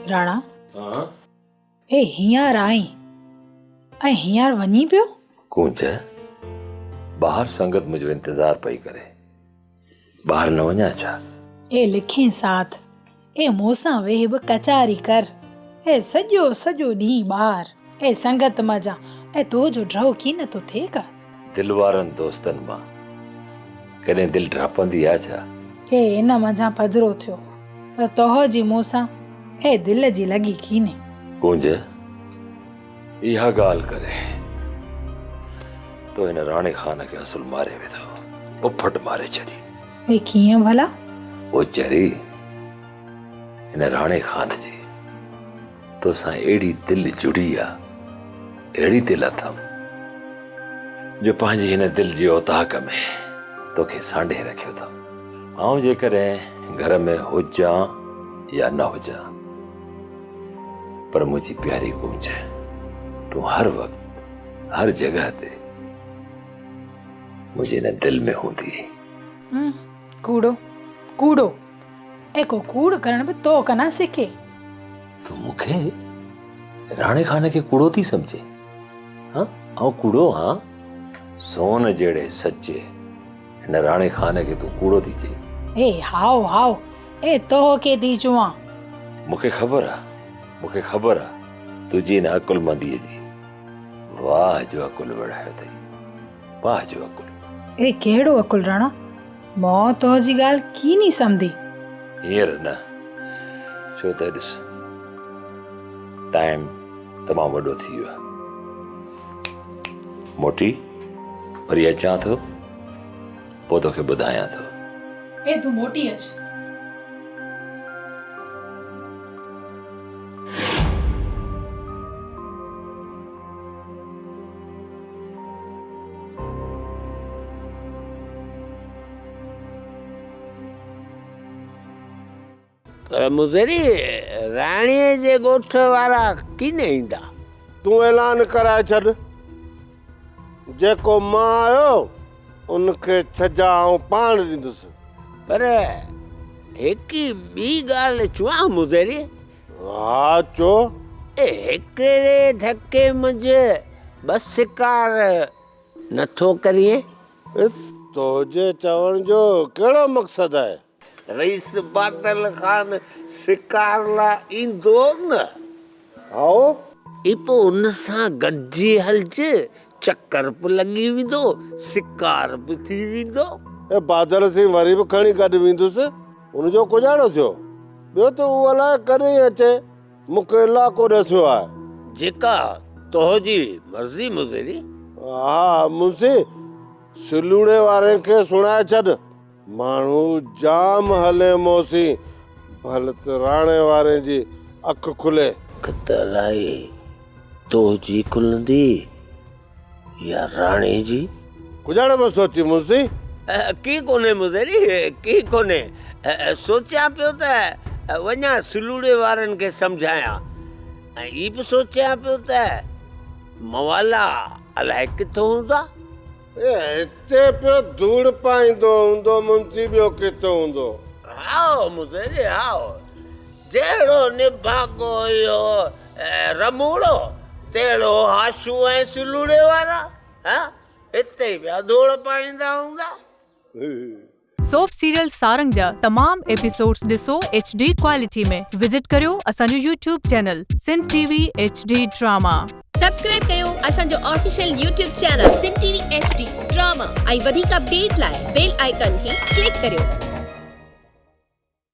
राणा हाँ ए हींअर आई ऐं हींअर वञी पियो? कूंज ॿाहिरि संगत मुंहिंजो इंतज़ार पई करे, ॿाहिरि न वञा छा? ए लिखे साथ ए मूंसां वेह बि कचारी कर ए सॼो सॼो ॾींहुं ॿाहिरि ए संगत मज़ा ऐं तुंहिंजो ड्रहो कीअं नथो थिए का? दिलि वारनि दोस्तनि मां कॾहिं दिलि ड्रापंदी आहे छा? के इन मज़ा पधिरो थियो पर तोहजी मूंसां ए दिल जी लॻी कीने। कूंज इहा ॻाल्हि करे तो हिन राणे खान खे असुल मारे वेठो, उफट मारे छॾी। ए कीअं भला? ओ चरी हिन राणे खान जी तोसां अहिड़ी दिलि जुड़ी आहे, अहिड़ी दिलि अथमि जो पंहिंजी हिन दिलि जी औताक में तोखे सांढे रखियो अथमि। ऐं जेकॾहिं घर में हुजां या न हुजां, पर मुंहिंजी प्यारी कूंज तूं हर वक़्तु हर जॻह ते मुंहिंजे हिन दिलि में हूंदी। कूड़ो कूड़ो ए को कूड़ करण बि तो कना सिखे। तूं मूंखे राणे खान खे कूड़ो थी सम्झे? हाँ ऐं कूड़ो? हाँ सोन जहिड़े सचे हिन राणे खान खे तूं कूड़ो थी चई? ए हाओ हाओ ए तो के थी चुआं? मूंखे ख़बर आहे तुंहिंजी हिन अकुलमंदीअ जी। वाह जो अकुल वड़ायो अथई, वाह जो अकुल। ए कहिड़ो अकुल राणा? मां तुंहिंजी ॻाल्हि की नहीं सम्धी। हींअर न, छो त ॾिस टाइम तमामु वॾो थी वियो आहे। मोटी वरी अचां थो, पोइ तोखे ॿुधायां थो। ए तू मोटी अच। पर मुज़री राणीअ जे ॻोठ वारा कीने ईंदा? तूं ऐलान कराए छॾ, जेको मां आयो उनखे छजा ऐं पाण ॾींदुसि। पर हिकु ॿी ॻाल्हि चवां मुज़री? हा चो। हिकिड़े धके मुंहिंजे बस शिकार नथो करिए? तुंहिंजे चवण जो कहिड़ो मक़सदु आहे? रईस बादल खान शिकार लाइ ईंदो न, आओ पोइ उन सां गॾिजी हलजे, चक्कर बि लॻी वेंदो, शिकार बि थी वेंदो। बादल सिंह वरी बि खणी गॾु वेंदुसि, उनजो कुझाड़ो थियो। ॿियो त उहो अलाए कॾहिं अचे, मूंखे इलाइक़ो ॾसियो आहे। जेका तुंहिंजी मर्ज़ी मुज़री। हा मुंशी, सिलूड़े वारे खे सुणाए छॾ, माण्हू जाम हले मोसी, भल त राणे वारे जी अखि खुले। कतलाई तुंहिंजी खुलंदी या राणे जी? कुझाड़े में सोची मुंशी। की कोने मुज़री, की कोने। सोचियां पियो त वञा सिलूड़े वारनि खे सम्झायां, ऐं ही बि सोचियां पियो त मवाला अलाए किथां हूंदा। हिते पियो धूड़ पाईंदो हूंदो मुंशी, ॿियो किथां हूंदो? आओ मुज़री आओ, जहिड़ो निभागो इहो रमूड़ो तहिड़ो हाशू ऐं सिलूड़े वारा, हिते ई पिया धूड़ पाईंदा हूंदा। सोप सीरियल सारंग जा तमाम एपिसोड्स ॾिसो HD क्वालिटी में। विजिट करियो असांजो YouTube channel Sindh TV HD drama. Subscribe कयो असांजो official YouTube channel Sindh TV HD drama ऐं वधीक अपडेट लाइ बेल आइकन खे क्लिक करियो।